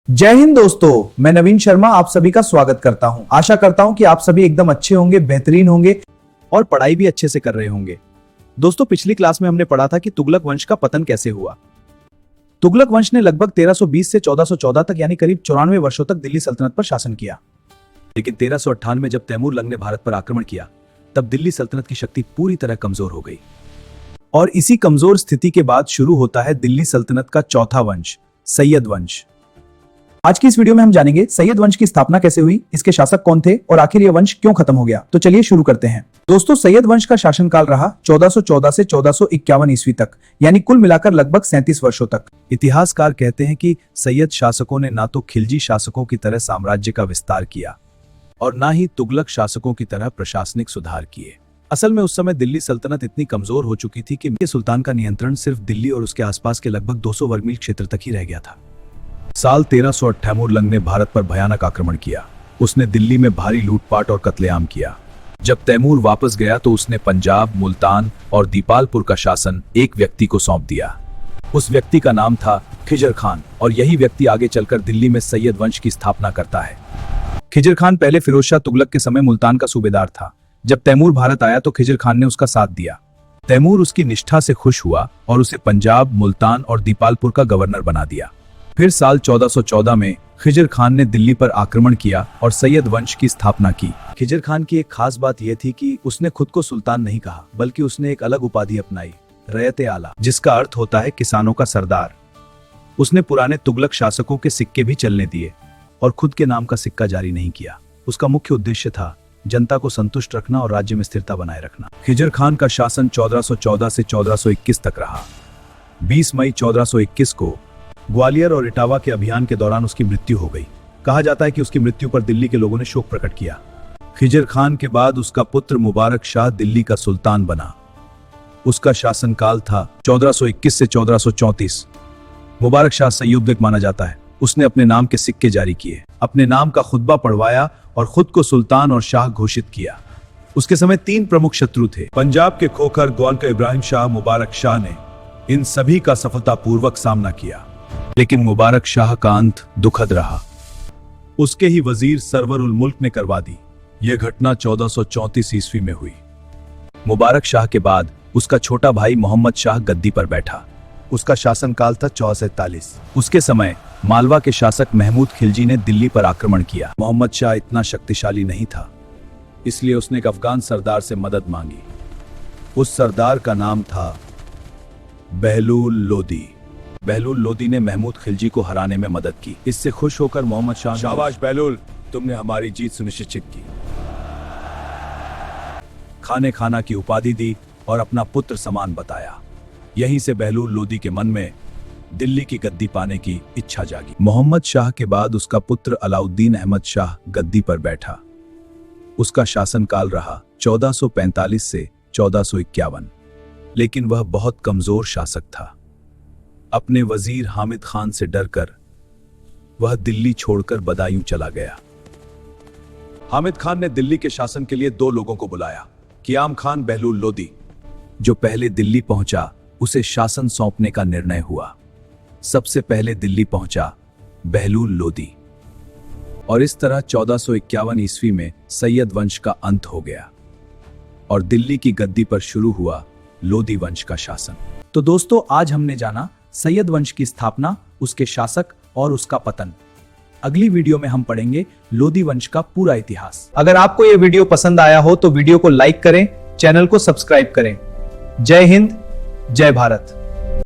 जय हिंद दोस्तों, मैं नवीन शर्मा आप सभी का स्वागत करता हूं। आशा करता हूं कि आप सभी एकदम अच्छे होंगे, बेहतरीन होंगे और पढ़ाई भी अच्छे से कर रहे होंगे। दोस्तों, पिछली क्लास में हमने पढ़ा था कि तुगलक वंश का पतन कैसे हुआ। तुगलक वंश ने लगभग 1320 से 1414 तक यानी करीब 94 वर्षों तक दिल्ली सल्तनत पर शासन किया। लेकिन 1398 में जब तैमूर लंग ने भारत पर आक्रमण किया, तब दिल्ली सल्तनत की शक्ति पूरी तरह कमजोर हो गई। और इसी कमजोर स्थिति के बाद शुरू होता है दिल्ली सल्तनत का चौथा वंश, सैयद वंश। आज की इस वीडियो में हम जानेंगे सैयद वंश की स्थापना कैसे हुई, इसके शासक कौन थे और आखिर यह वंश क्यों खत्म हो गया। तो चलिए शुरू करते हैं। दोस्तों, सैयद वंश का शासनकाल रहा 1414 से 1451 ईस्वी तक, यानी कुल मिलाकर लगभग 37 वर्षों तक। इतिहासकार कहते हैं कि सैयद शासकों ने ना तो खिलजी शासकों की तरह साम्राज्य का विस्तार किया और ना ही तुगलक शासकों की तरह प्रशासनिक सुधार किए। असल में उस समय दिल्ली सल्तनत इतनी कमजोर हो चुकी थी कि सुल्तान का नियंत्रण सिर्फ दिल्ली और उसके आसपास के लगभग 200 वर्ग मील क्षेत्र तक ही रह गया था। साल 1308 तैमूर लंग ने भारत पर भयानक आक्रमण किया। उसने दिल्ली में भारी लूटपाट और कत्लेआम किया। जब तैमूर वापस गया तो उसने पंजाब, मुल्तान और दीपालपुर का शासन एक व्यक्ति को सौंप दिया। उस व्यक्ति का नाम था खिजर खान और यही व्यक्ति आगे चलकर दिल्ली में सैयद वंश की स्थापना करता है। खिजर खान पहले फिरोज शाह तुगलक के समय मुल्तान का सूबेदार था। जब तैमूर भारत आया तो खिजर खान ने उसका साथ दिया। तैमूर उसकी निष्ठा से खुश हुआ और उसे पंजाब, मुल्तान और दीपालपुर का गवर्नर बना दिया। फिर साल 1414 में खिजर खान ने दिल्ली पर आक्रमण किया और सैयद वंश की स्थापना की। खिजर खान की एक खास बात यह थी कि उसने खुद को सुल्तान नहीं कहा, बल्कि उसने एक अलग उपाधि अपनाई, रयते आला, जिसका अर्थ होता है किसानों का सरदार। उसने पुराने तुगलक शासकों के सिक्के भी चलने दिए और खुद के नाम का सिक्का जारी नहीं किया। उसका मुख्य उद्देश्य था जनता को संतुष्ट रखना और राज्य में स्थिरता बनाए रखना। खिजर खान का शासन 1414 से 1421 तक रहा। 20 मई 1421 को ग्वालियर और इटावा के अभियान के दौरान उसकी मृत्यु हो गई। कहा जाता है कि उसकी मृत्यु पर दिल्ली के लोगों ने शोक प्रकट किया। खिजर खान के बाद उसका पुत्र मुबारक शाह दिल्ली का सुल्तान बना। उसका शासनकाल था 1421 से 1434। मुबारक शाह सयुद्ध माना जाता है। उसने अपने नाम के सिक्के जारी किए, अपने नाम का खुतबा पढ़वाया और खुद को सुल्तान और शाह घोषित किया। उसके समय 3 प्रमुख शत्रु थे। पंजाब के खोखर ग्वाल का इब्राहिम शाह मुबारक शाह ने इन सभी का सफलतापूर्वक सामना किया, लेकिन मुबारक शाह का अंत दुखद रहा। उसके ही वजीर सरवर उल मुल्क ने करवा दी। यह घटना 1434 ईस्वी में हुई। मुबारक शाह के बाद उसका छोटा भाई मोहम्मद शाह गद्दी पर बैठा। उसका शासनकाल था 1443। उसके समय मालवा के शासक महमूद खिलजी ने दिल्ली पर आक्रमण किया। मोहम्मद शाह इतना शक्तिशाली नहीं था, इसलिए उसने एक अफगान सरदार से मदद मांगी। उस सरदार का नाम था बहलूल लोदी। बहलूल लोदी ने महमूद खिलजी को हराने में मदद की। इससे खुश होकर मोहम्मद शाह, शाबाश बहलूल, तुमने हमारी जीत सुनिश्चित की, खाने खाना की उपाधि दी और अपना पुत्र समान बताया। यहीं से बहलूल लोदी के मन में दिल्ली की गद्दी पाने की इच्छा जागी। मोहम्मद शाह के बाद उसका पुत्र अलाउद्दीन अहमद शाह गद्दी पर बैठा। उसका शासनकाल रहा 1445 से 1451, लेकिन वह बहुत कमजोर शासक था। अपने वजीर हामिद खान से डरकर वह दिल्ली छोड़कर बदायूं चला गया। हामिद खान ने दिल्ली के शासन के लिए 2 लोगों को बुलाया, कियाम खान, बहलूल लोदी। जो पहले दिल्ली पहुंचा उसे शासन सौंपने का निर्णय हुआ। सबसे पहले दिल्ली पहुंचा बहलूल लोदी और इस तरह 1451 ईस्वी में सैयद वंश का अंत हो गया और दिल्ली की गद्दी पर शुरू हुआ लोदी वंश का शासन। तो दोस्तों, आज हमने जाना सैयद वंश की स्थापना, उसके शासक और उसका पतन। अगली वीडियो में हम पढ़ेंगे लोदी वंश का पूरा इतिहास। अगर आपको यह वीडियो पसंद आया हो तो वीडियो को लाइक करें, चैनल को सब्सक्राइब करें। जय हिंद, जय भारत।